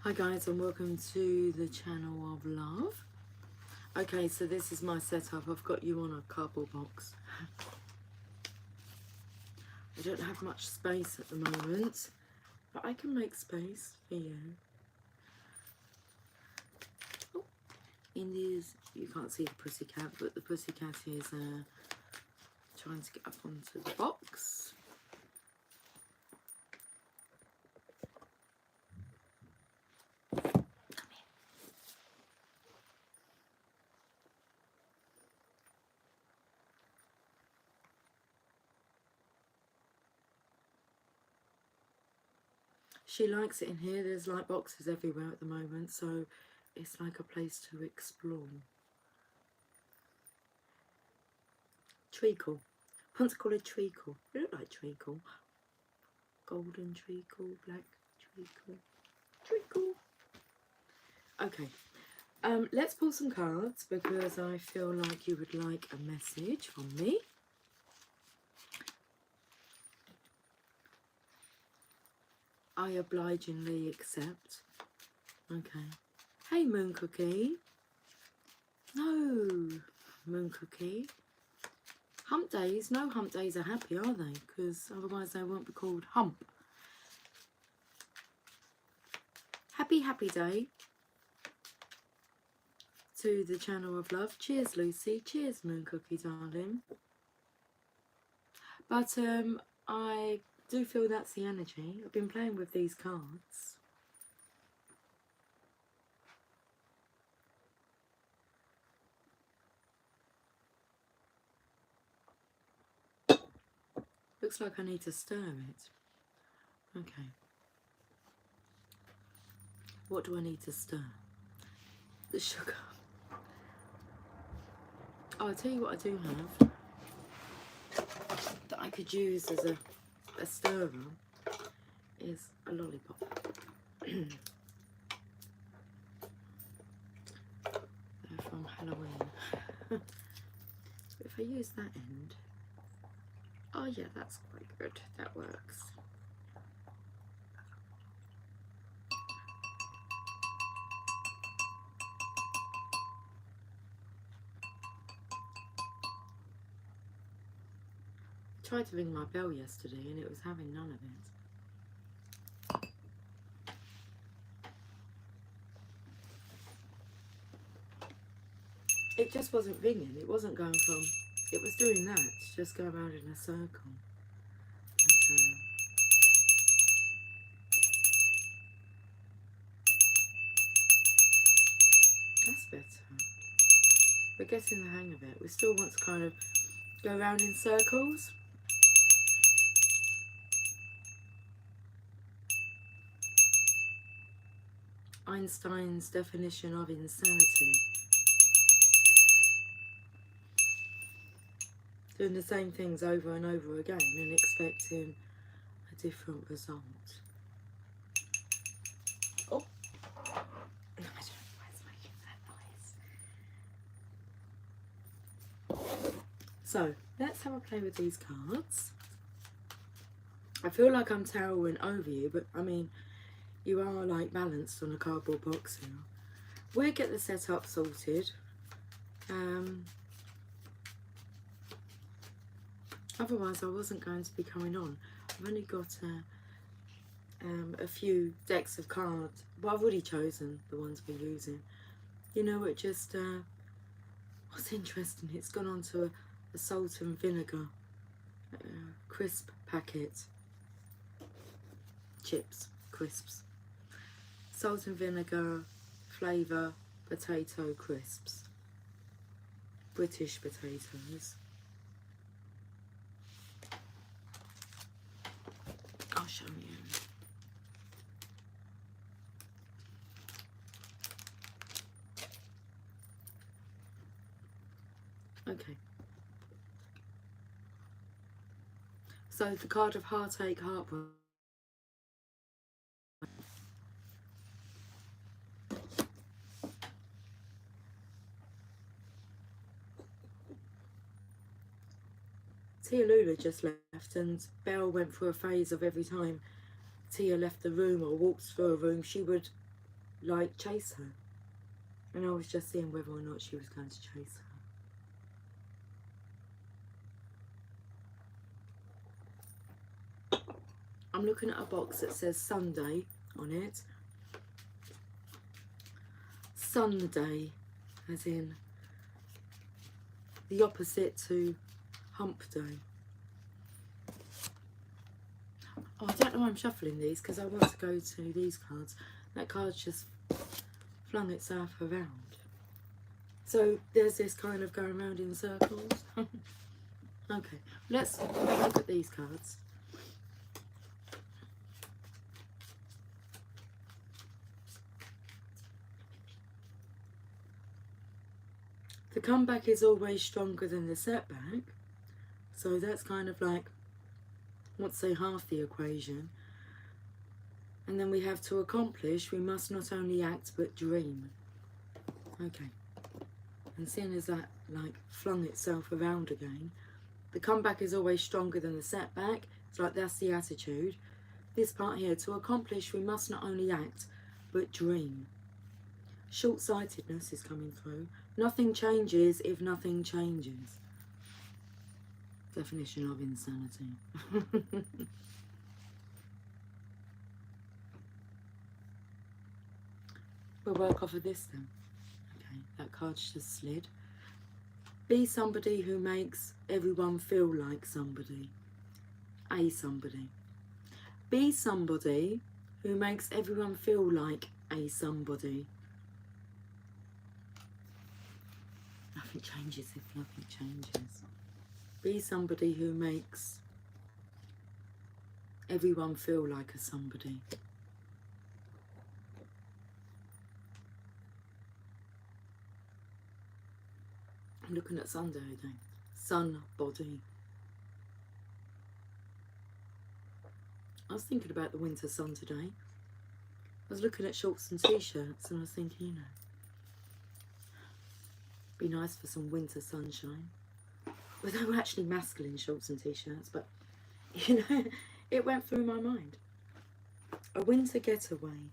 Hi guys, and welcome to the channel of love. Okay, so this is my setup. I've got you on a cardboard box. I don't have much space at the moment, but I can make space for you. Oh, in these, you can't see the pussycat, but the pussycat is trying to get up onto the box. She likes it in here. There's light boxes everywhere at the moment, so it's like a place to explore. Treacle. I want to call it treacle. You look like treacle. Golden treacle, black treacle, treacle. Okay, let's pull some cards because I feel like you would like a message from me. I obligingly accept. Okay. Hey, Moon Cookie. No, Moon Cookie. Hump days? No hump days are happy, are they? Because otherwise they won't be called hump. Happy day to the channel of love. Cheers, Lucy. Cheers, Moon Cookie, darling. But I do feel that's the energy. I've been playing with these cards. Looks like I need to stir it. Okay. What do I need to stir? The sugar. Oh, I'll tell you what I do have that I could use as a stirrer is a lollipop. They're from Halloween. If I use that end, oh yeah, that's quite good. That works. I tried to ring my bell yesterday and it was having none of it. It just wasn't ringing. It wasn't going from. It was doing that, just go around in a circle. But, that's better. We're getting the hang of it. We still want to kind of go around in circles. Einstein's definition of insanity. Doing the same things over and over again and expecting a different result. Oh, I don't know why it's making that noise. So, let's have a play with these cards. I feel like I'm towering over you, but I mean, you are like balanced on a cardboard box here. We'll get the setup sorted. Otherwise I wasn't going to be coming on. I've only got a few decks of cards, but I've already chosen the ones we're using. You know, it just what's interesting, it's gone on to a salt and vinegar crisp packet. Chips, crisps. Salt and vinegar flavour potato crisps. British potatoes. I'll show you. Okay. So the card of heartache, heartbreak. Tia Lula just left and Belle went through a phase of every time Tia left the room or walked through a room, she would like chase her. And I was just seeing whether or not she was going to chase her. I'm looking at a box that says Sunday on it. Sunday, as in the opposite to hump day. Oh, I don't know why I'm shuffling these, because I want to go to these cards. That card's just flung itself around. So there's this kind of going around in circles. Okay, let's have a look at these cards. The comeback is always stronger than the setback. So that's kind of like, let's say, half the equation. And then we have to accomplish, we must not only act but dream. Okay. And seeing as that like flung itself around again, the comeback is always stronger than the setback. It's like that's the attitude. This part here, to accomplish, we must not only act but dream. Short-sightedness is coming through. Nothing changes if nothing changes. Definition of insanity. We'll work off of this then. Okay, that card's just slid. Be somebody who makes everyone feel like somebody. A somebody. Be somebody who makes everyone feel like a somebody. Nothing changes if nothing changes. Be somebody who makes everyone feel like a somebody. I'm looking at Sunday again. Sun body. I was thinking about the winter sun today. I was looking at shorts and t-shirts and I was thinking, you know, be nice for some winter sunshine. Well, they were actually masculine shorts and t-shirts, but, you know, it went through my mind. A winter getaway.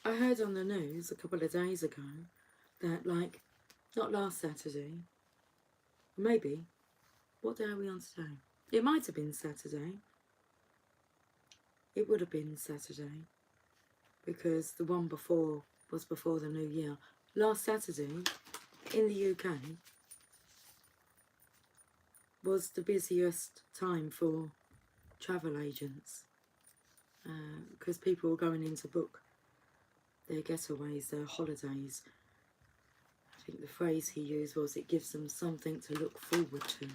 I heard on the news a couple of days ago that, like, not last Saturday, maybe, what day are we on today? It might have been Saturday. It would have been Saturday, because the one before was before the new year. Last Saturday, in the UK, was the busiest time for travel agents, because people were going in to book their getaways, their holidays. I think the phrase he used was, it gives them something to look forward to.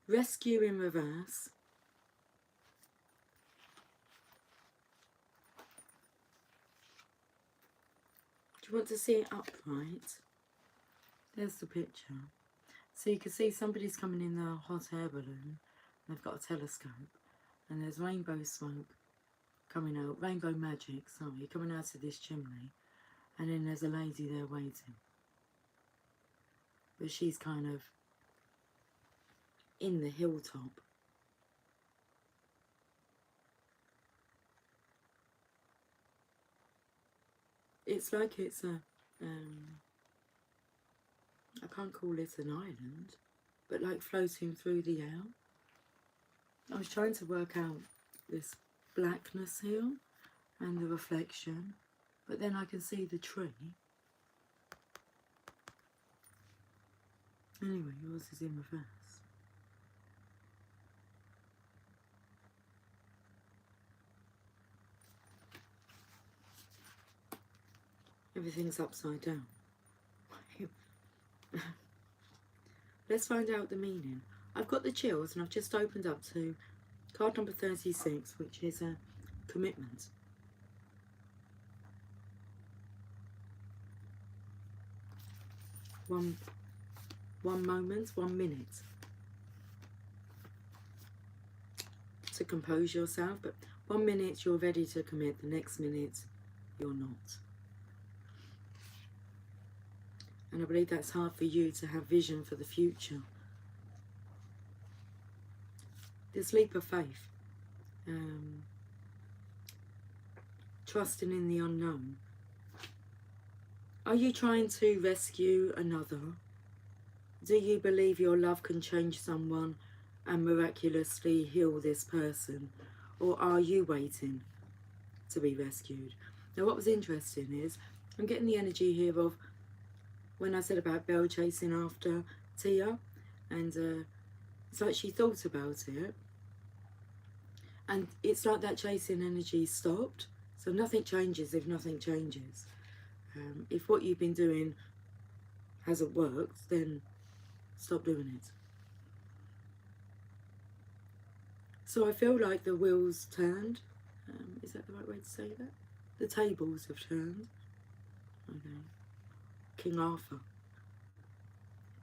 Rescue in reverse. Do you want to see it upright? There's the picture. So you can see somebody's coming in the hot air balloon. They've got a telescope. And there's rainbow smoke coming out. Rainbow magic, sorry, coming out of this chimney. And then there's a lady there waiting. But she's kind of in the hilltop. It's like it's a, I can't call it an island, but like floating through the air. I was trying to work out this blackness here and the reflection, but then I can see the tree. Anyway, yours is in reverse. Everything's upside down. Let's find out the meaning. I've got the chills and I've just opened up to card number 36, which is a commitment. one moment, 1 minute to compose yourself, but 1 minute you're ready to commit, the next minute you're not. And I believe that's hard for you to have vision for the future. This leap of faith, trusting in the unknown. Are you trying to rescue another? Do you believe your love can change someone and miraculously heal this person? Or are you waiting to be rescued? Now what was interesting is, I'm getting the energy here of, when I said about Belle chasing after Tia, and it's like she thought about it, and it's like that chasing energy stopped. So nothing changes if nothing changes. If what you've been doing hasn't worked, then stop doing it. So I feel like the wheels turned. Is that the right way to say that? The tables have turned. Okay. King Arthur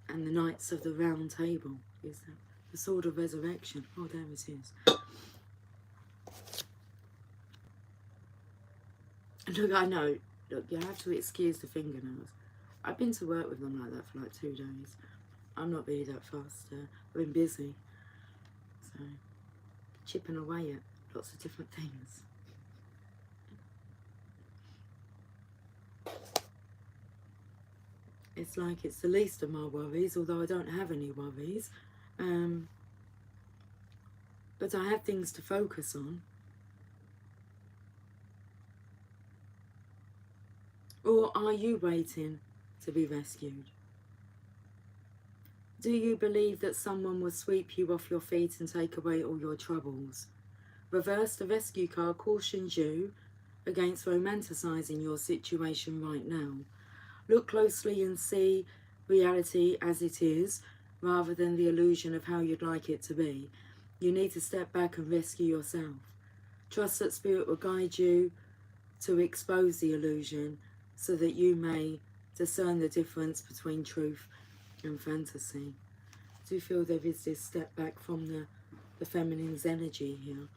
and the Knights of the Round Table is that the Sword of Resurrection. Oh, there it is. And look, I know, look, you have to excuse the fingernails. I've been to work with them like that for like 2 days. I'm not really that fast. I've been busy. So, chipping away at lots of different things. It's like it's the least of my worries, although I don't have any worries. But I have things to focus on. Or are you waiting to be rescued? Do you believe that someone will sweep you off your feet and take away all your troubles? Reverse, the rescue card cautions you against romanticising your situation right now. Look closely and see reality as it is, rather than the illusion of how you'd like it to be. You need to step back and rescue yourself. Trust that Spirit will guide you to expose the illusion, so that you may discern the difference between truth and fantasy. I do feel there is this step back from the feminine's energy here.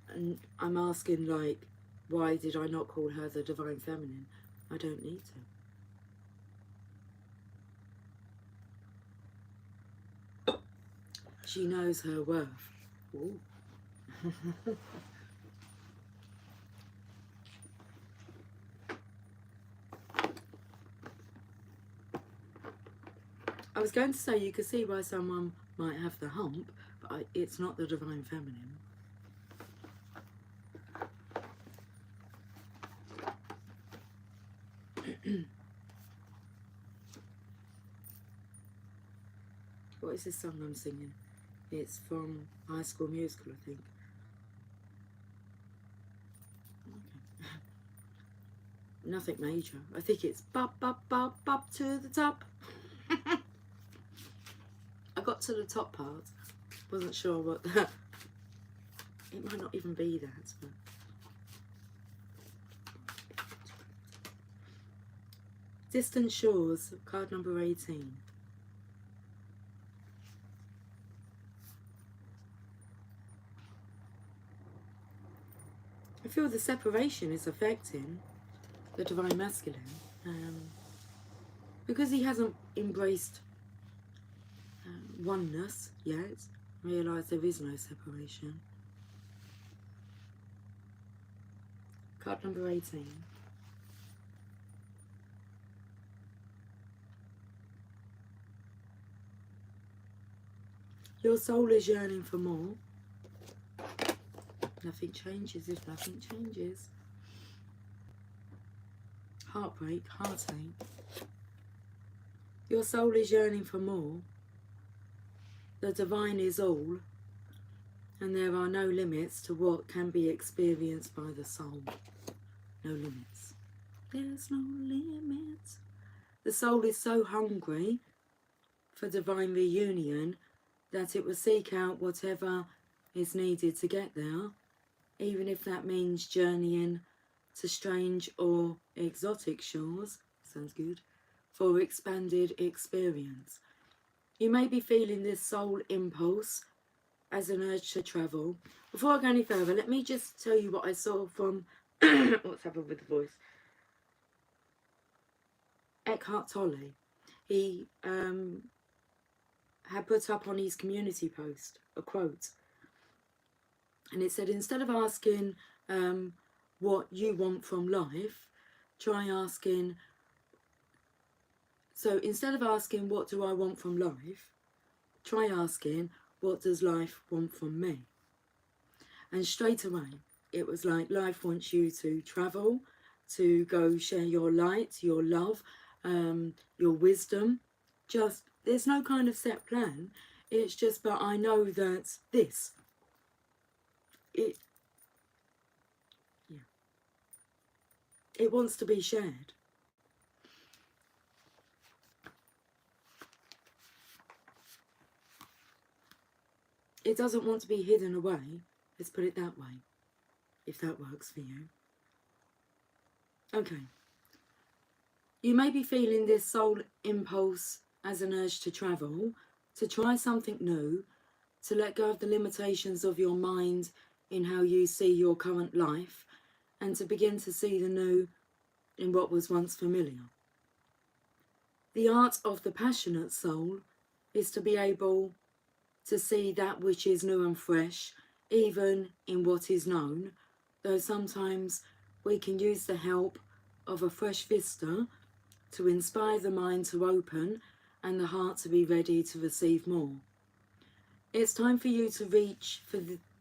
And I'm asking, like, why did I not call her the Divine Feminine? I don't need to. She knows her worth. Ooh. I was going to say you could see why someone might have the hump, but it's not the Divine Feminine. What is this song I'm singing? It's from High School Musical, I think. Okay. Nothing major. I think it's bop, bop, bop, bop to the top. I got to the top part. Wasn't sure what that... It might not even be that, but... Distant Shores, card number 18. I feel the separation is affecting the Divine Masculine, because he hasn't embraced oneness yet, realised there is no separation. Card number 18. Your soul is yearning for more. Nothing changes if nothing changes. Heartbreak, heartache. Your soul is yearning for more. The divine is all, and there are no limits to what can be experienced by the soul. No limits. There's no limits. The soul is so hungry for divine reunion that it will seek out whatever is needed to get there, even if that means journeying to strange or exotic shores sounds good, for expanded experience. You may be feeling this soul impulse as an urge to travel. Before I go any further, let me just tell you what I saw from what's happened with the voice. Eckhart Tolle. He had put up on his community post a quote, and it said, instead of asking what you want from life, try asking, so instead of asking what do I want from life, try asking what does life want from me. And straight away it was like, life wants you to travel, to go share your light, your love, your wisdom. Just, there's no kind of set plan. It's just, but I know that this, it wants to be shared. It doesn't want to be hidden away. Let's put it that way, if that works for you. Okay. You may be feeling this soul impulse as an urge to travel, to try something new, to let go of the limitations of your mind in how you see your current life, and to begin to see the new in what was once familiar. The art of the passionate soul is to be able to see that which is new and fresh, even in what is known, though sometimes we can use the help of a fresh vista to inspire the mind to open and the heart to be ready to receive more. It's time for you to reach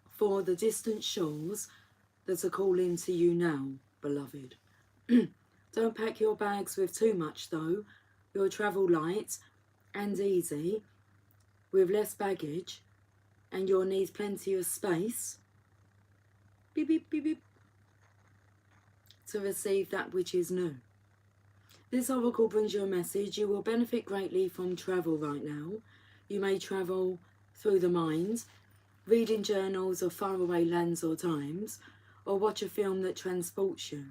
for the distant shores that are calling to you now, beloved. Don't pack your bags with too much though. You'll travel light and easy, with less baggage, and you'll need plenty of space, beep, beep, beep, beep, to receive that which is new. This oracle brings you a message. You will benefit greatly from travel right now. You may travel through the mind, reading journals of faraway lands or times, or watch a film that transports you.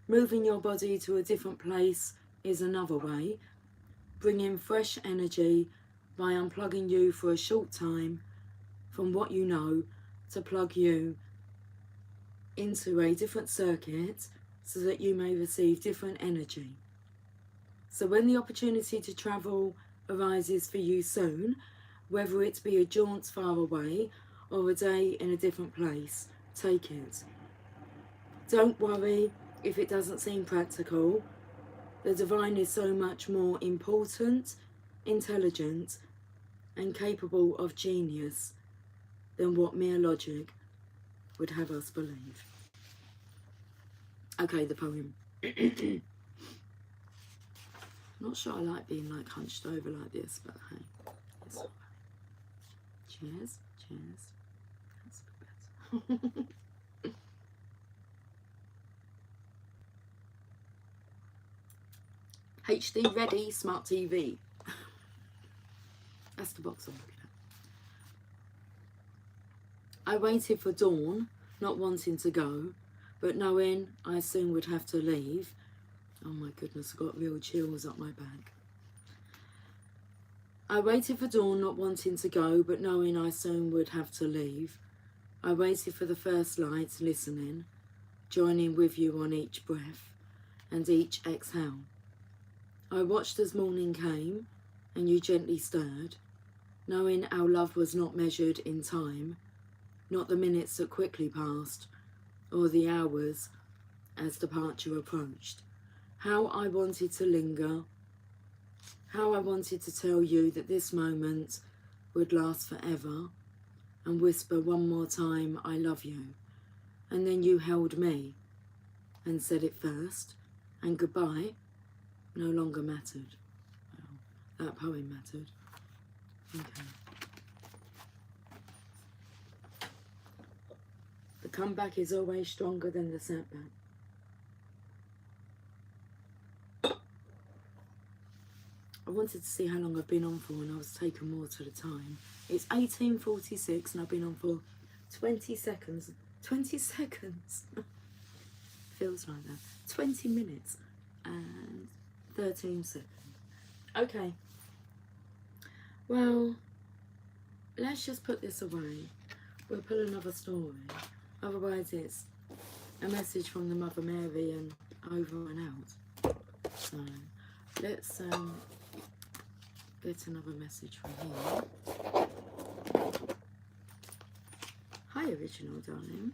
Moving your body to a different place is another way, bringing fresh energy by unplugging you for a short time from what you know to plug you into a different circuit so that you may receive different energy. So when the opportunity to travel arises for you soon, whether it be a jaunt far away or a day in a different place, take it. Don't worry if it doesn't seem practical. The divine is so much more important, intelligent, and capable of genius than what mere logic would have us believe. Okay, the poem. Not sure I like being like hunched over like this, but hey, it's all right. Cheers, cheers. That's a bit better. HD ready, smart TV. That's the box I'm looking at. I waited for dawn, not wanting to go, but knowing I soon would have to leave. Oh my goodness, I've got real chills up my back. I waited for dawn, not wanting to go, but knowing I soon would have to leave. I waited for the first light, listening, joining with you on each breath and each exhale. I watched as morning came and you gently stirred, knowing our love was not measured in time, not the minutes that quickly passed, or the hours as departure approached. How I wanted to linger, how I wanted to tell you that this moment would last forever, and whisper one more time, I love you. And then you held me and said it first, and goodbye no longer mattered. Well, that poem mattered. Okay. The comeback is always stronger than the setback. I wanted to see how long I've been on for, and I was taking more to the time. It's 18:46 and I've been on for 20 seconds. 20 seconds! Feels like that. 20 minutes and 13 seconds. Okay. Well, let's just put this away. We'll pull another story. Otherwise, it's a message from the Mother Mary and over and out. So, let's get another message from here. Hi, original darling.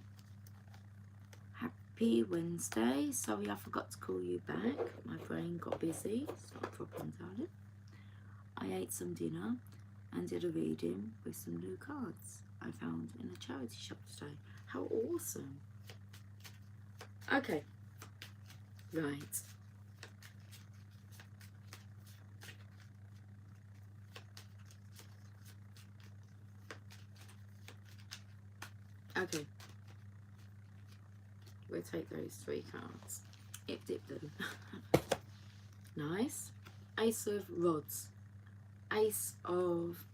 Happy Wednesday. Sorry I forgot to call you back. My brain got busy. It's not a problem, darling. I ate some dinner and did a reading with some new cards I found in a charity shop today. How awesome. Okay. Right. Okay. We'll take those 3 cards. If dip them. Nice. Ace of Rods. Ace of...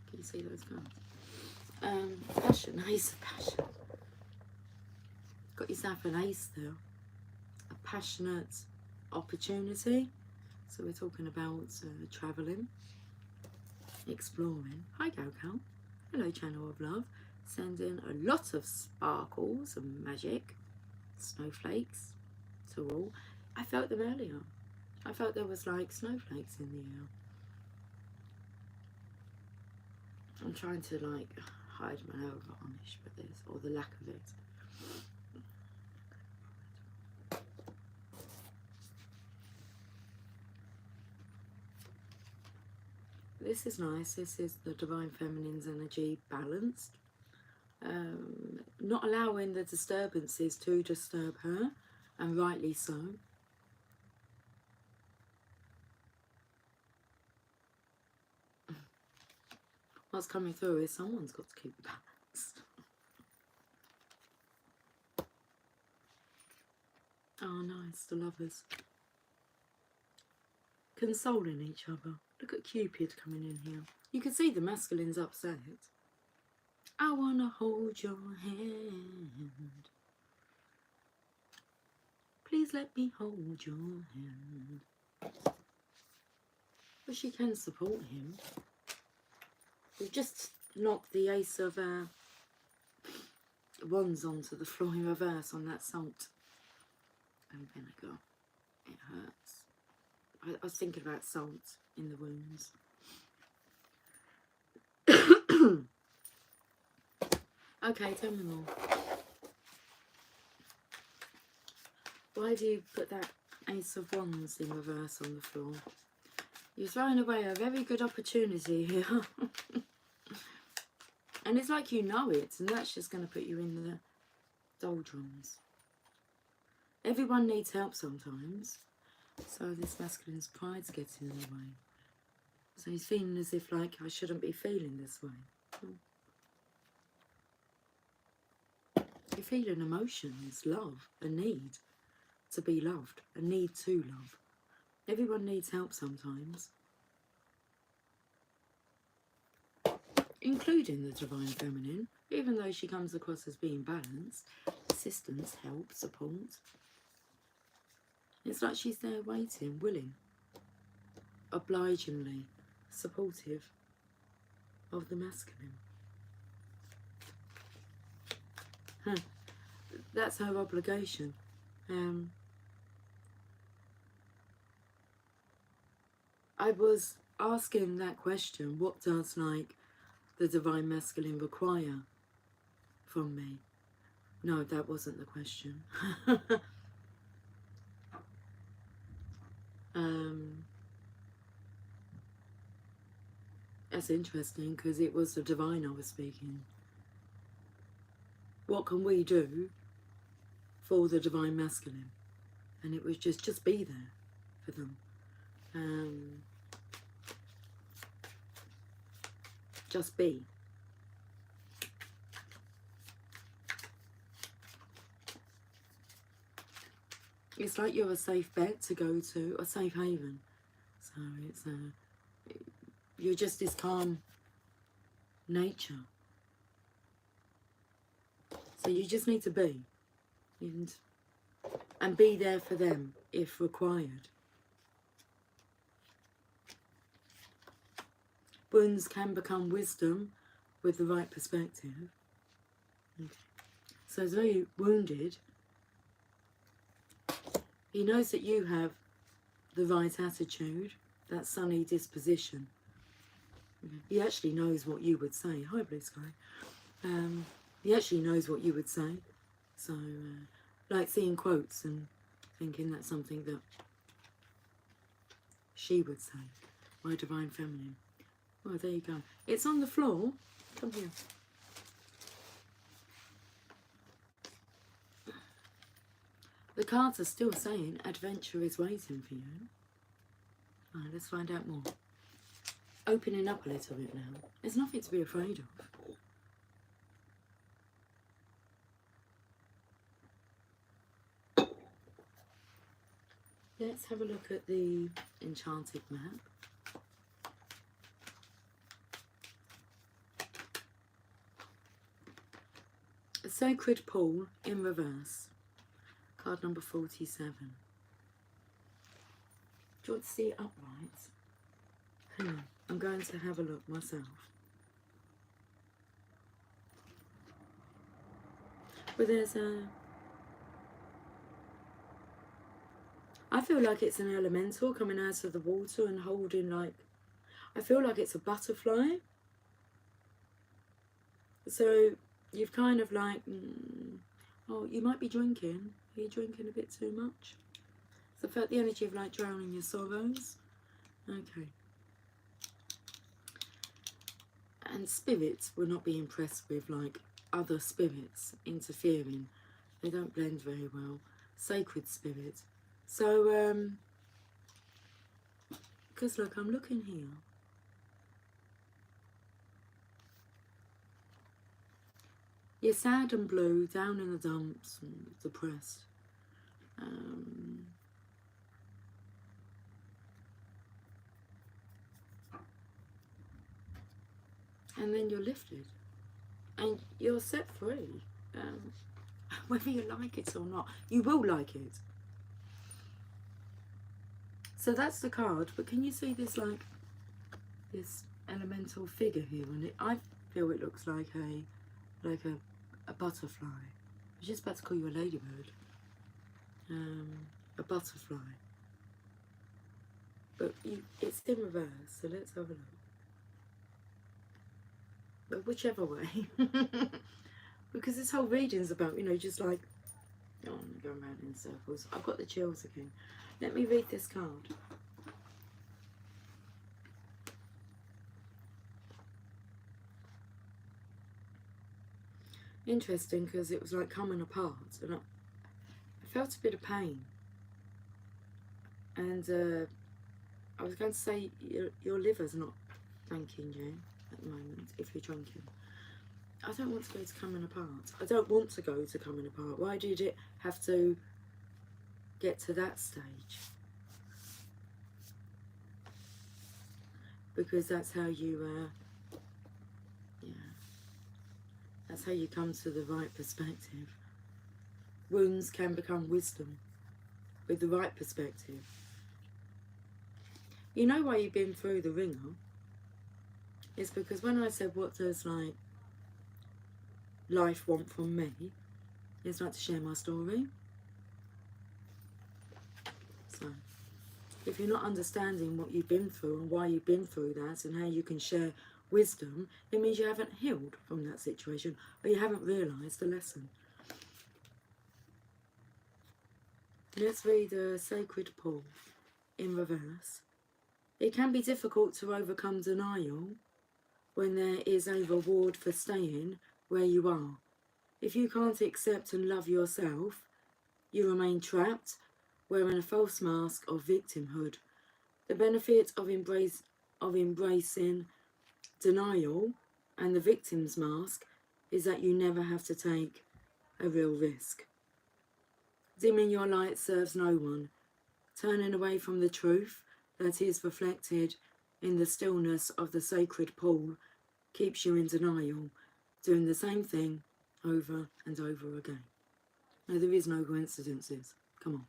Can you see those cards? Passion. Ace of Passion. Got yourself an ace there. A passionate opportunity. So we're talking about travelling. Exploring. Hi, Gal. Hello, Channel of Love. Sending a lot of sparkles and magic. Snowflakes to all. I felt them earlier. I felt there was like snowflakes in the air. I'm trying to like hide my nail varnish, but there's, or the lack of it. This is nice. This is the Divine Feminine's energy balanced. Not allowing the disturbances to disturb her, and rightly so. What's coming through is someone's got to keep the balance. Oh, nice, the lovers. Consoling each other. Look at Cupid coming in here. You can see the masculine's upset. I want to hold your hand. Please let me hold your hand. But she can support him. We've just knocked the Ace of Wands onto the floor in reverse on that salt and vinegar. It hurts. I was thinking about salt in the wounds. Okay, tell me more. Why do you put that Ace of Wands in reverse on the floor? You're throwing away a very good opportunity here. And it's like you know it, and that's just going to put you in the doldrums. Everyone needs help sometimes. So this masculine's pride's getting in the way. So he's feeling as if like, I shouldn't be feeling this way. You're feeling emotions, love, a need to be loved, a need to love. Everyone needs help sometimes. Including the Divine Feminine, even though she comes across as being balanced. Assistance, help, support. It's like she's there waiting, willing, obligingly supportive of the masculine. That's her obligation. I was asking that question, what does like the Divine Masculine require from me? No, that wasn't the question. That's interesting because it was the Divine I was speaking. What can we do for the Divine Masculine? And it was just be there for them. Just be. It's like you're a safe bet to go to, a safe haven. So it's you're just this calm nature. So you just need to be. And be there for them if required. Wounds can become wisdom with the right perspective. Okay. So as though you're wounded, he knows that you have the right attitude, that sunny disposition. Okay. He actually knows what you would say. Hi, Blue Sky. He actually knows what you would say. So, like seeing quotes and thinking that's something that she would say. My Divine Feminine. Oh, there you go. It's on the floor. Come here. The cards are still saying adventure is waiting for you. Alright, let's find out more. Opening up a little bit now. There's nothing to be afraid of. Let's have a look at the enchanted map. A sacred pool in reverse. Card number 47. Do you want to see it upright? Hang on, I'm going to have a look myself. But there's a... I feel like it's an elemental coming out of the water and holding like... I feel like it's a butterfly. So you've kind of like... oh, you might be drinking. Are you drinking a bit too much? So I felt the energy of like drowning your sorrows. Okay. And spirits will not be impressed with like other spirits interfering. They don't blend very well. Sacred spirits. So, because look, I'm looking here. You're sad and blue, down in the dumps, and depressed. And then you're lifted. And you're set free. Whether you like it or not. You will like it. So that's the card. But can you see this, like, this elemental figure here? And I feel it looks like a butterfly. I was just about to call you a ladybird. A butterfly. But it's in reverse, so let's have a look. But whichever way. Because this whole reading's about, you know, just like... oh, I'm going around in circles. I've got the chills again. Let me read this card. Interesting, because it was like coming apart. And I felt a bit of pain. And I was going to say your liver's not thanking you at the moment if you're drinking. I don't want to go to coming apart. I don't want to go to coming apart. Why did it have to get to that stage? Because that's how you, yeah, that's how you come to the right perspective. Wounds can become wisdom with the right perspective. You know why you've been through the ringer? It's because when I said, what does like life want from me? It's like to share my story. So if you're not understanding what you've been through and why you've been through that and how you can share wisdom, it means you haven't healed from that situation or you haven't realised the lesson. Let's read a sacred pool in reverse. It can be difficult to overcome denial when there is a reward for staying where you are. If you can't accept and love yourself, you remain trapped, wearing a false mask of victimhood. The benefit of embracing denial and the victim's mask is that you never have to take a real risk. Dimming your light serves no one. Turning away from the truth that is reflected in the stillness of the sacred pool keeps you in denial, doing the same thing over and over again. No, there is no coincidences. Come on.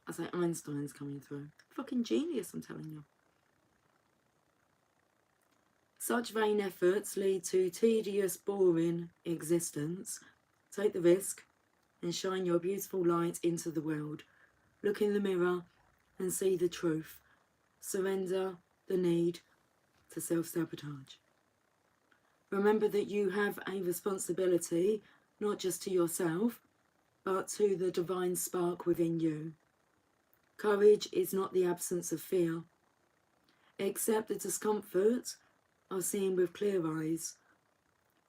I say Einstein's coming through. Fucking genius, I'm telling you. Such vain efforts lead to tedious, boring existence. Take the risk and shine your beautiful light into the world. Look in the mirror and see the truth. Surrender the need to self-sabotage. Remember that you have a responsibility, not just to yourself, but to the divine spark within you. Courage is not the absence of fear. Accept the discomfort of seeing with clear eyes,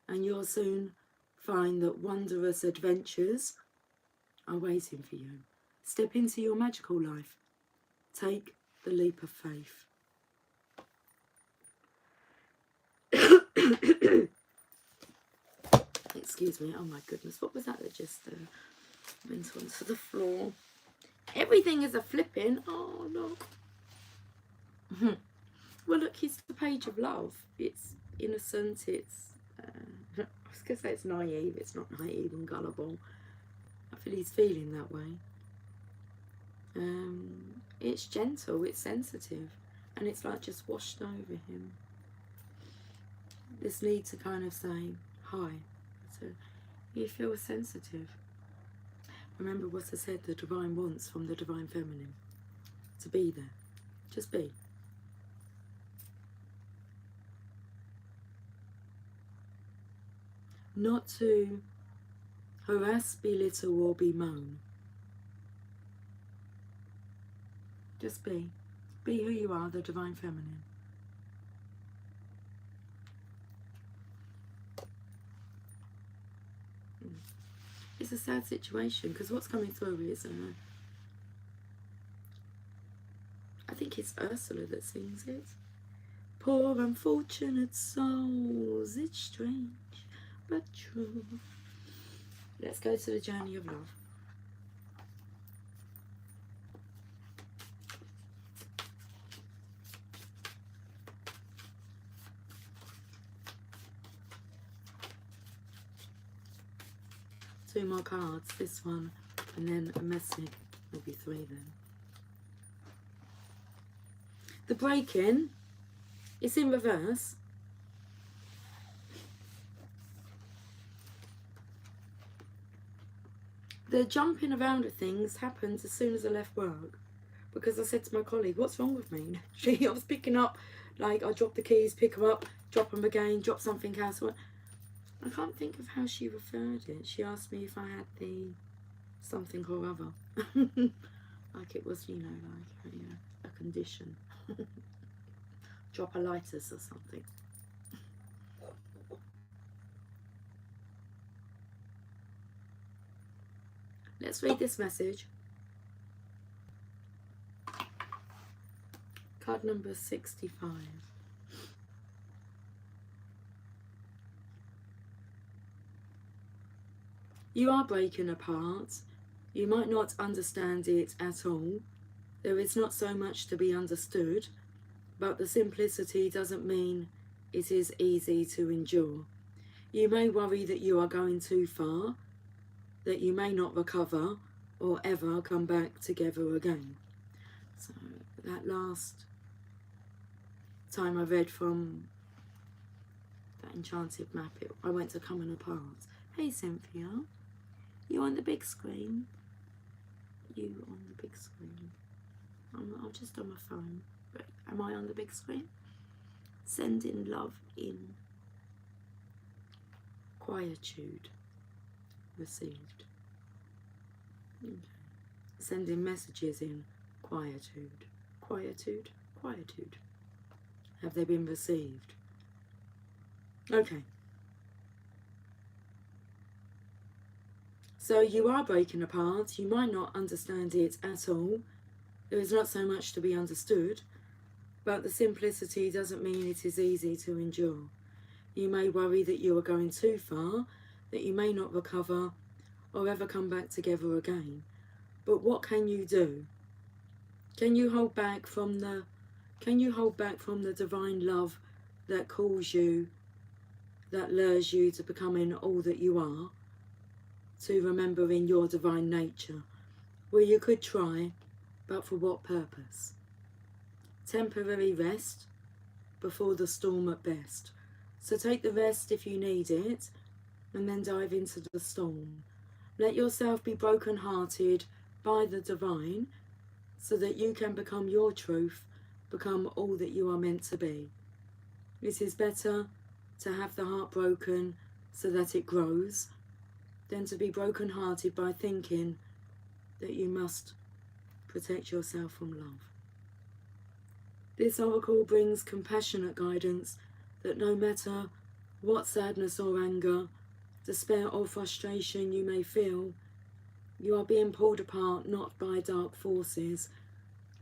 and you'll soon find that wondrous adventures are waiting for you. Step into your magical life. Take the leap of faith. Excuse me, oh my goodness, what was that just went onto the floor? Everything is a flipping. Oh, look. Well, look, it's the page of love. It's innocent, it's, I was going to say it's naive. It's not naive and gullible. I feel he's feeling that way. It's gentle, it's sensitive, and it's like just washed over him. This need to kind of say hi. So you feel sensitive. Remember what I said, the divine wants from the divine feminine. To be there. Just be. Not to harass, belittle or bemoan. Just be. Be who you are, the divine feminine. It's a sad situation because what's coming through is, I think it's Ursula that sings it. Poor unfortunate souls, it's strange but true. Let's go to the journey of love. Two more cards, this one, and then a message, maybe three then. The break-in, it's in reverse. The jumping around of things happened as soon as I left work, because I said to my colleague, what's wrong with me? I was picking up, like I dropped the keys, pick them up, drop them again, drop something else. I can't think of how she referred it. She asked me if I had the something or other. Like it was, you know, like a condition. Dropolitis or something. Let's read this message. Card number 65. You are breaking apart. You might not understand it at all. There is not so much to be understood, but the simplicity doesn't mean it is easy to endure. You may worry that you are going too far, that you may not recover or ever come back together again. So that last time I read from that enchanted map, I went to Coming Apart. Hey Cynthia, you on the big screen? You on the big screen? I'm just on my phone. But am I on the big screen? Sending love in. Quietude. Received. Okay. Sending messages in. Quietude. Quietude. Quietude. Have they been received? Okay. So you are breaking apart. You might not understand it at all. There is not so much to be understood, but the simplicity doesn't mean it is easy to endure. You may worry that you are going too far, that you may not recover or ever come back together again. But what can you do? Can you hold back from the divine love that calls you, that lures you to becoming all that you are, to remembering your divine nature? Well, you could try, but for what purpose? Temporary rest, before the storm at best. So take the rest if you need it, and then dive into the storm. Let yourself be broken-hearted by the divine, so that you can become your truth, become all that you are meant to be. It is better to have the heart broken so that it grows, than to be broken-hearted by thinking that you must protect yourself from love. This oracle brings compassionate guidance that no matter what sadness or anger, despair or frustration you may feel, you are being pulled apart not by dark forces,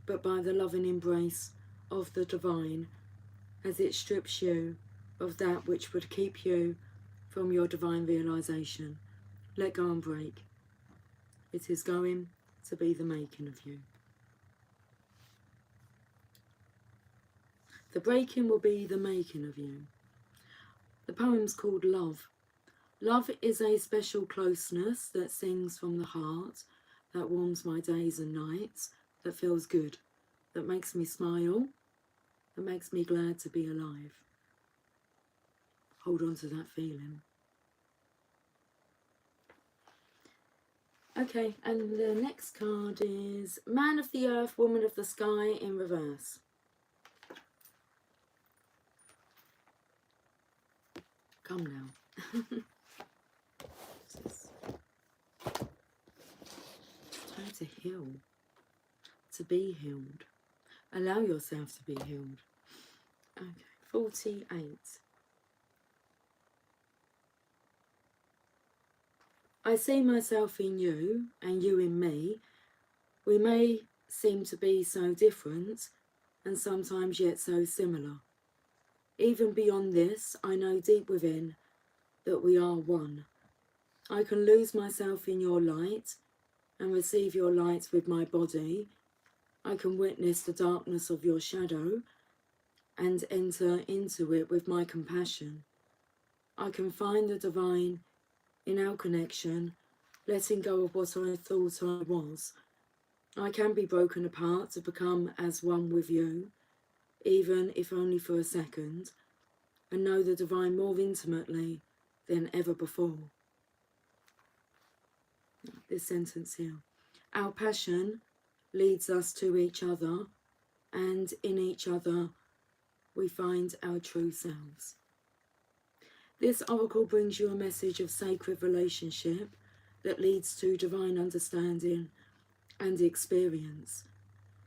but by the loving embrace of the divine, as it strips you of that which would keep you from your divine realization. Let go and break. It is going to be the making of you. The breaking will be the making of you. The poem's called Love. Love is a special closeness that sings from the heart, that warms my days and nights, that feels good, that makes me smile, that makes me glad to be alive. Hold on to that feeling. Okay, and the next card is Man of the Earth, Woman of the Sky in reverse. Come now. Time to heal. To be healed. Allow yourself to be healed. Okay, 48. I see myself in you and you in me. We may seem to be so different and sometimes yet so similar. Even beyond this, I know deep within that we are one. I can lose myself in your light and receive your light with my body. I can witness the darkness of your shadow and enter into it with my compassion. I can find the divine in our connection, letting go of what I thought I was. I can be broken apart to become as one with you, even if only for a second, and know the divine more intimately than ever before. This sentence here. Our passion leads us to each other, and in each other we find our true selves. This oracle brings you a message of sacred relationship that leads to divine understanding and experience.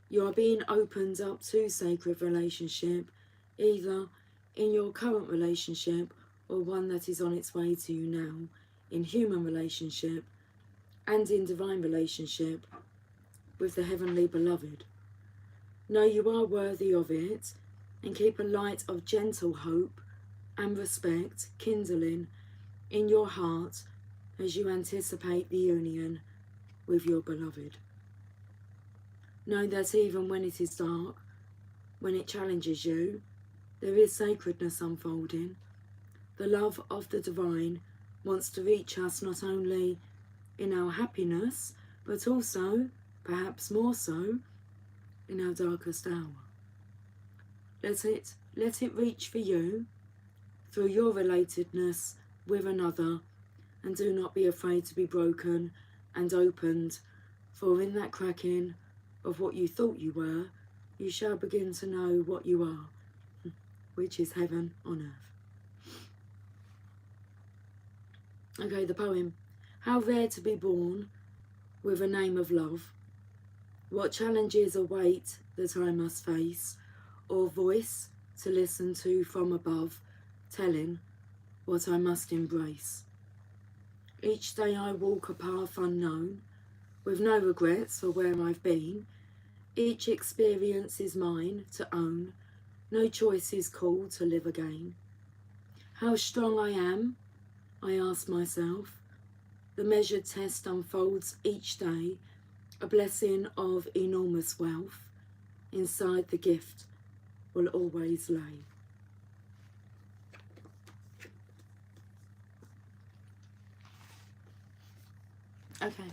You are being opened up to sacred relationship, either in your current relationship or one that is on its way to you now, in human relationship and in divine relationship with the heavenly beloved. Know you are worthy of it, and keep a light of gentle hope and respect kindling in your heart as you anticipate the union with your beloved. Know that even when it is dark, when it challenges you, there is sacredness unfolding. The love of the divine wants to reach us not only in our happiness, but also, perhaps more so, in our darkest hour. Let it reach for you through your relatedness with another, and do not be afraid to be broken and opened, for in that cracking of what you thought you were, you shall begin to know what you are, which is heaven on earth. Okay, the poem. How rare to be born with a name of love. What challenges await that I must face, or voice to listen to from above, telling what I must embrace. Each day I walk a path unknown, with no regrets for where I've been. Each experience is mine to own, no choice is called to live again. How strong I am, I ask myself. The measured test unfolds each day, a blessing of enormous wealth. Inside the gift will always lay. Okay,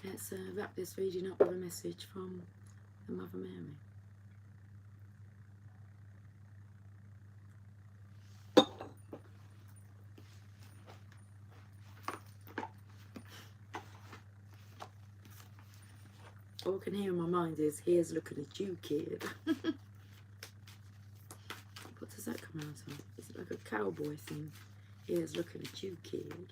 let's wrap this reading up with a message from the Mother Mary. All I can hear in my mind is, here's looking at you, kid. What does that come out of? Is it like a cowboy thing? Here's looking at you, kid.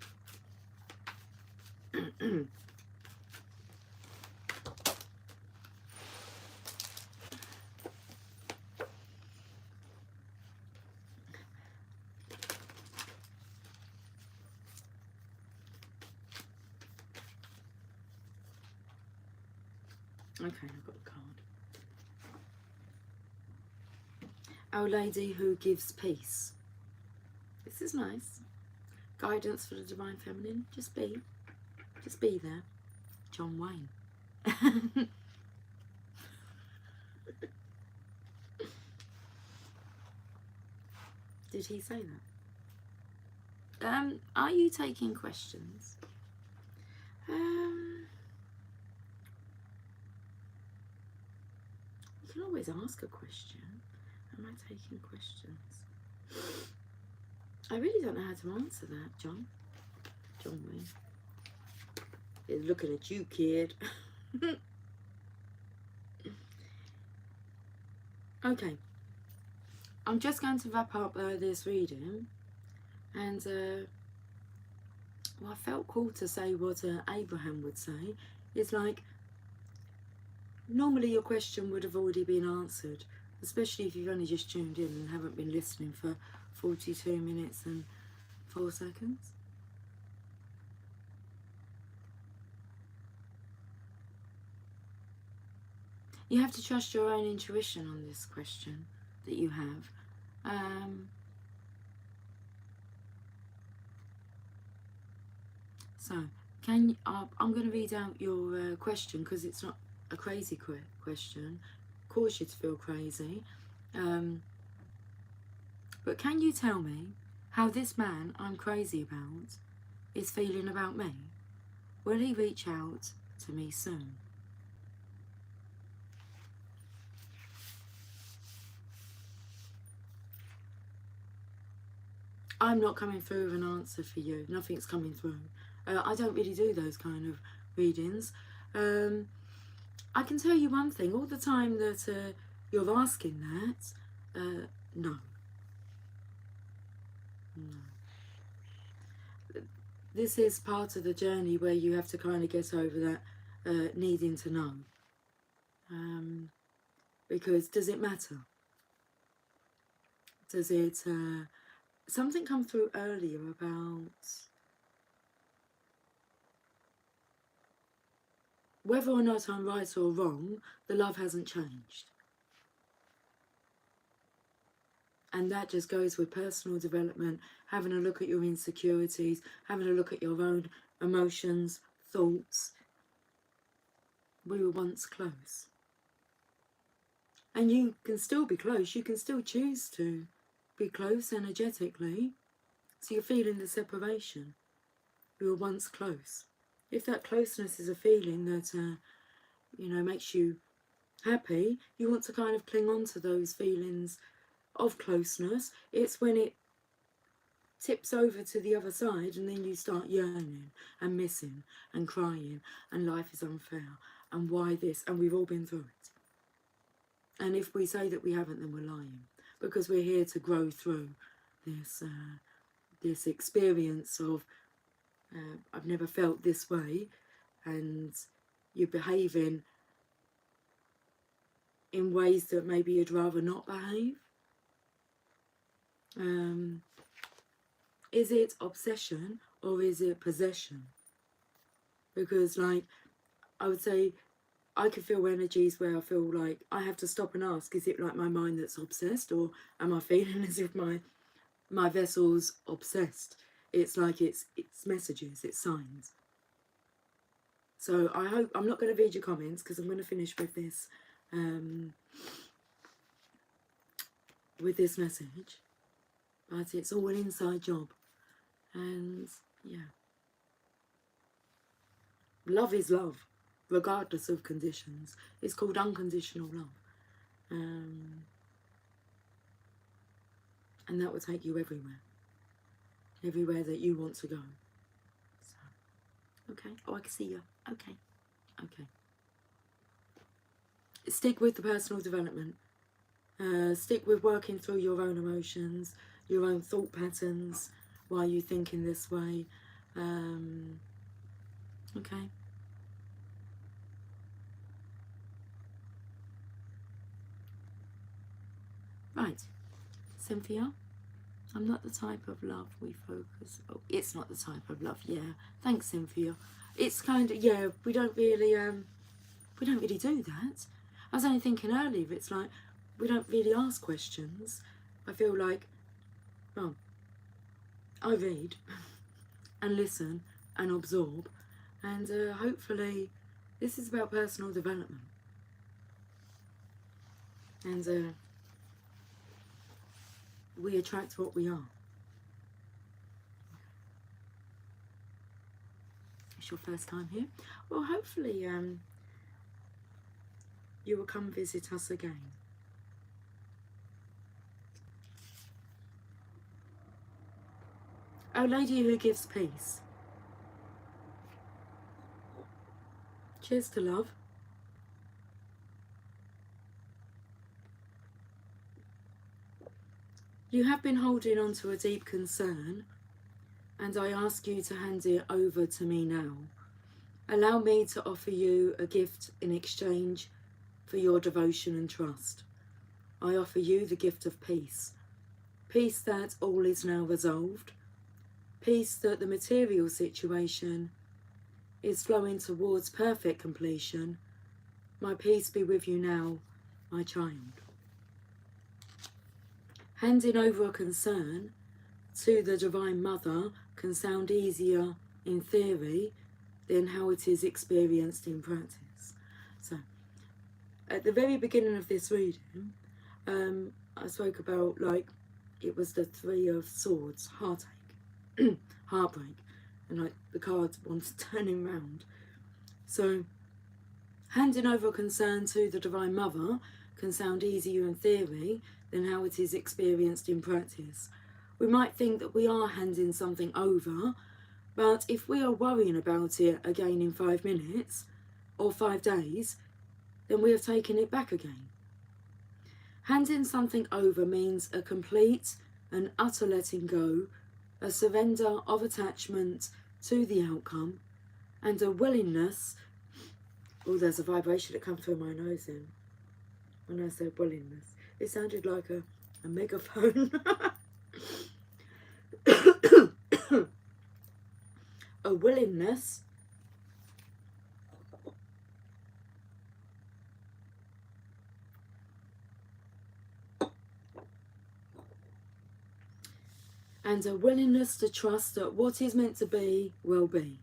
Okay, I've got the card. Our Lady who gives peace. This is nice. Guidance for the Divine Feminine. Just be there. John Wayne. Did he say that? Are you taking questions? You can always ask a question. Am I taking questions? I really don't know how to answer that, John. John Wayne. He's looking at you, kid. Okay. I'm just going to wrap up this reading. And, well, I felt called to say what Abraham would say. It's like, normally your question would have already been answered, especially if you've only just tuned in and haven't been listening for 42 minutes and 4 seconds. You have to trust your own intuition on this question that you have. So, I'm going to read out your question because it's not a crazy question. Cause you to feel crazy. But can you tell me how this man I'm crazy about is feeling about me? Will he reach out to me soon? I'm not coming through with an answer for you. Nothing's coming through. I don't really do those kind of readings. I can tell you one thing. All the time that you're asking that, no. No. This is part of the journey where you have to kind of get over that needing to know. Because does it matter? Does it... something come through earlier about whether or not I'm right or wrong, the love hasn't changed. And that just goes with personal development, having a look at your insecurities, having a look at your own emotions, thoughts. We were once close. And you can still be close. You can still choose to be close energetically. So you're feeling the separation. We were once close. If that closeness is a feeling that, you know, makes you happy, you want to kind of cling on to those feelings of closeness. It's when it tips over to the other side and then you start yearning and missing and crying and life is unfair and why this, and we've all been through it. And if we say that we haven't, then we're lying, because we're here to grow through this this experience of I've never felt this way, and you're behaving in ways that maybe you'd rather not behave. Is it obsession or is it possession? Because, like, I would say I could feel energies where I feel like I have to stop and ask, is it like my mind that's obsessed, or am I feeling as if my vessel's obsessed? It's like it's messages, it's signs. So I hope, I'm not going to read your comments because I'm going to finish with this message, but it's all an inside job. And yeah, love is love, regardless of conditions. It's called unconditional love, and that will take you everywhere that you want to go. So, okay. Oh, I can see you. Okay. stick with the personal development. Stick with working through your own emotions, your own thought patterns, why you think in this way. Okay. Right, Cynthia, I'm not the type of love we focus. Oh, it's not the type of love. Yeah, thanks, Cynthia. It's kind of, yeah, we don't really do that. I was only thinking earlier, it's like we don't really ask questions. I feel like, well, I read and listen and absorb, and hopefully this is about personal development. And we attract what we are. It's your first time here. Well, hopefully you will come visit us again. Our Lady who gives peace. Cheers to love. You have been holding on to a deep concern, and I ask you to hand it over to me now. Allow me to offer you a gift in exchange for your devotion and trust. I offer you the gift of peace. Peace that all is now resolved. Peace that the material situation is flowing towards perfect completion. My peace be with you now, my child. Handing over a concern to the Divine Mother can sound easier in theory than how it is experienced in practice. So, at the very beginning of this reading, I spoke about, like, it was the Three of Swords, heartache, heartbreak, and like the card wants turning round. So, handing over a concern to the Divine Mother can sound easier in theory than how it is experienced in practice. We might think that we are handing something over, but if we are worrying about it again in 5 minutes or 5 days, then we have taken it back again. Handing something over means a complete and utter letting go, a surrender of attachment to the outcome, and a willingness. Oh, there's a vibration that comes through my nose in when I said willingness. It sounded like a megaphone. A willingness and a willingness to trust that what is meant to be will be.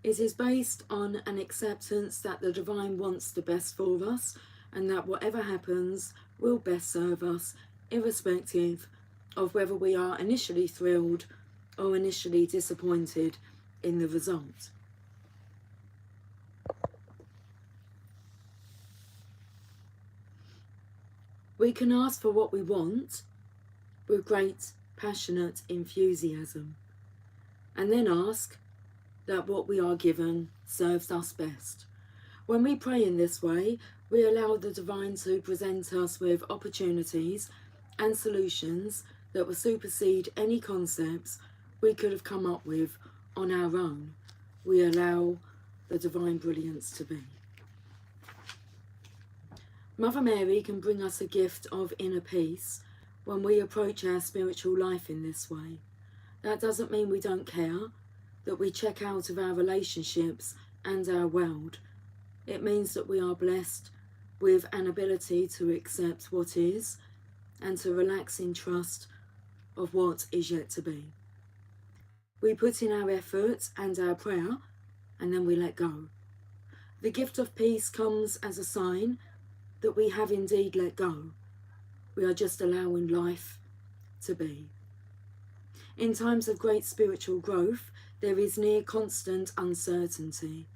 It is based on an acceptance that the Divine wants the best for us, and that whatever happens will best serve us, irrespective of whether we are initially thrilled or initially disappointed in the result. We can ask for what we want with great, passionate enthusiasm, and then ask that what we are given serves us best. When we pray in this way, we allow the Divine to present us with opportunities and solutions that will supersede any concepts we could have come up with on our own. We allow the Divine brilliance to be. Mother Mary can bring us a gift of inner peace when we approach our spiritual life in this way. That doesn't mean we don't care, that we check out of our relationships and our world. It means that we are blessed with an ability to accept what is and to relax in trust of what is yet to be. We put in our effort and our prayer, and then we let go. The gift of peace comes as a sign that we have indeed let go. We are just allowing life to be. In times of great spiritual growth, there is near constant uncertainty.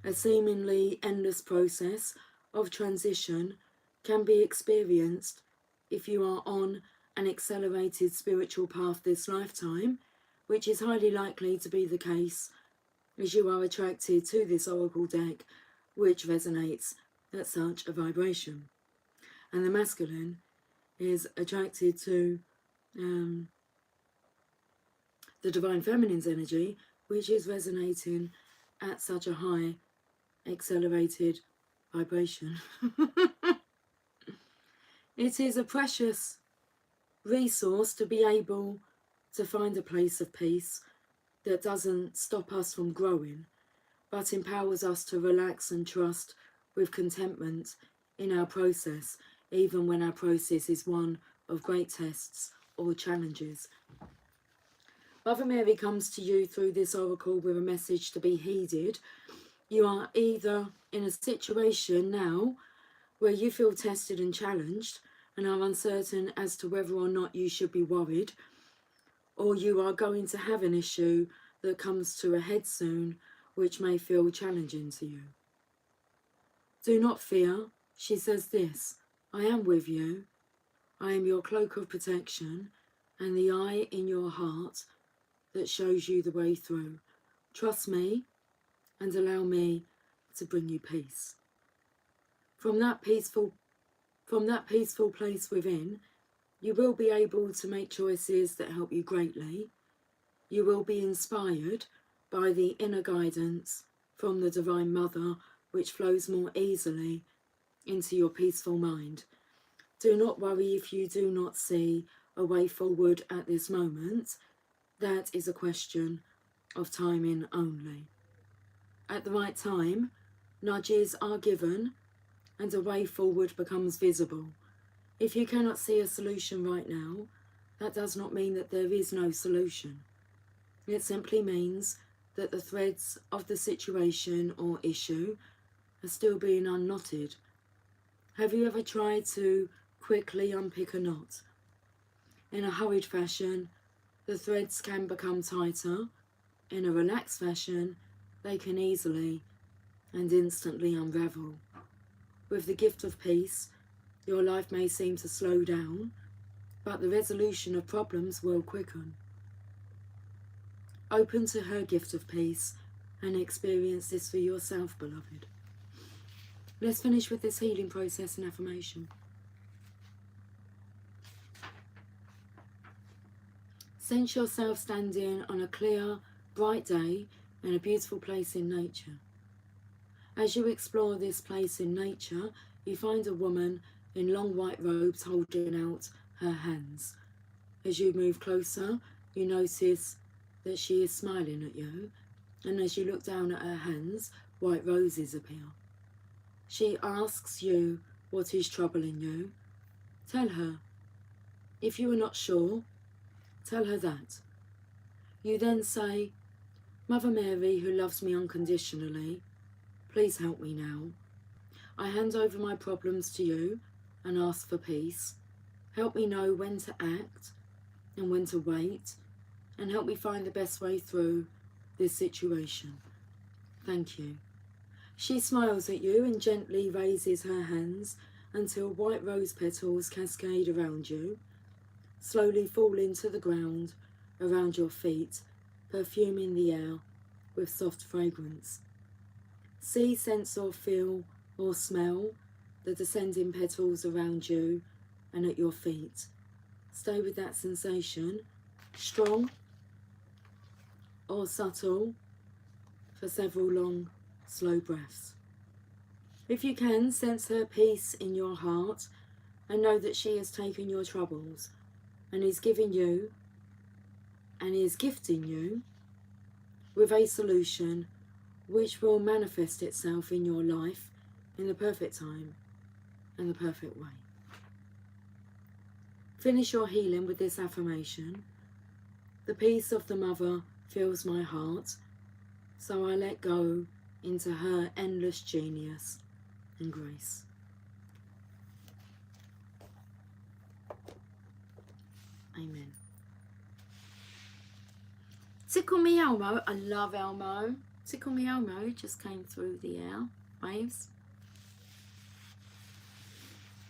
A seemingly endless process of transition can be experienced if you are on an accelerated spiritual path this lifetime, which is highly likely to be the case as you are attracted to this oracle deck, which resonates at such a vibration. And the masculine is attracted to the divine feminine's energy, which is resonating at such a high, accelerated vibration. It is a precious resource to be able to find a place of peace that doesn't stop us from growing, but empowers us to relax and trust with contentment in our process, even when our process is one of great tests or challenges. Mother Mary comes to you through this oracle with a message to be heeded. You are either in a situation now where you feel tested and challenged and are uncertain as to whether or not you should be worried, or you are going to have an issue that comes to a head soon, which may feel challenging to you. Do not fear. She says this: I am with you. I am your cloak of protection and the eye in your heart that shows you the way through. Trust me and allow me to bring you peace. From that peaceful place within, you will be able to make choices that help you greatly. You will be inspired by the inner guidance from the Divine Mother, which flows more easily into your peaceful mind. Do not worry if you do not see a way forward at this moment. That is a question of timing only. At the right time, nudges are given and a way forward becomes visible. If you cannot see a solution right now, that does not mean that there is no solution. It simply means that the threads of the situation or issue are still being unknotted. Have you ever tried to quickly unpick a knot? In a hurried fashion, the threads can become tighter. In a relaxed fashion, they can easily and instantly unravel. With the gift of peace, your life may seem to slow down, but the resolution of problems will quicken. Open to her gift of peace and experience this for yourself, beloved. Let's finish with this healing process and affirmation. Sense yourself standing on a clear, bright day in a beautiful place in nature. As you explore this place in nature, you find a woman in long white robes holding out her hands. As you move closer, you notice that she is smiling at you, and as you look down at her hands, white roses appear. She asks you what is troubling you. Tell her. If you are not sure, tell her that. You then say, Mother Mary, who loves me unconditionally, please help me now. I hand over my problems to you and ask for peace. Help me know when to act and when to wait, and help me find the best way through this situation. Thank you. She smiles at you and gently raises her hands until white rose petals cascade around you, slowly falling to the ground around your feet, perfuming the air with soft fragrance. See, sense or feel or smell the descending petals around you and at your feet. Stay with that sensation, strong or subtle, for several long, slow breaths. If you can, sense her peace in your heart and know that she has taken your troubles and is giving you and is gifting you with a solution which will manifest itself in your life in the perfect time and the perfect way. Finish your healing with this affirmation. The peace of the Mother fills my heart, so I let go into her endless genius and grace. Amen. Tickle Me Elmo. I love Elmo. Tickle Me Elmo just came through the air waves.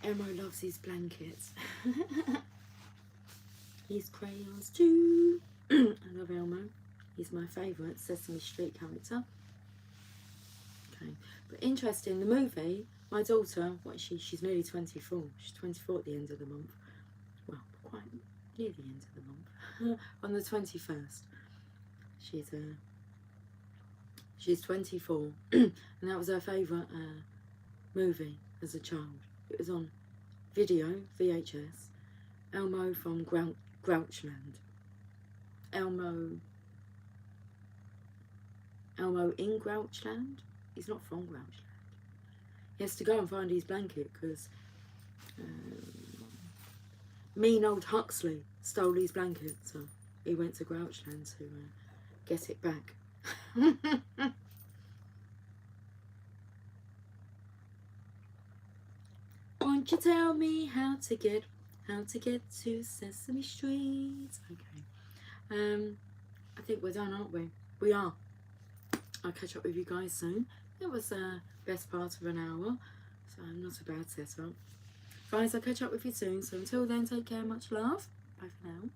Elmo loves his blankets. His crayons too. I love Elmo. He's my favourite Sesame Street character. Okay, but interesting, the movie, My daughter, what is she? She's nearly 24. She's 24 at the end of the month. Well, quite near the end of the month. On the 21st. She's 24. And that was her favourite movie as a child. It was on video, VHS. Elmo from Grouchland. Elmo in Grouchland? He's not from Grouchland. He has to go and find his blanket because mean old Huxley stole his blanket, so he went to Grouchland to get it back. Won't you tell me how to get to Sesame Street? Okay. I think we're done, aren't we? We are. I'll catch up with you guys soon. It was best part of an hour, so not a bad setup. Guys, I'll catch up with you soon. So until then, take care, much love. Bye for now.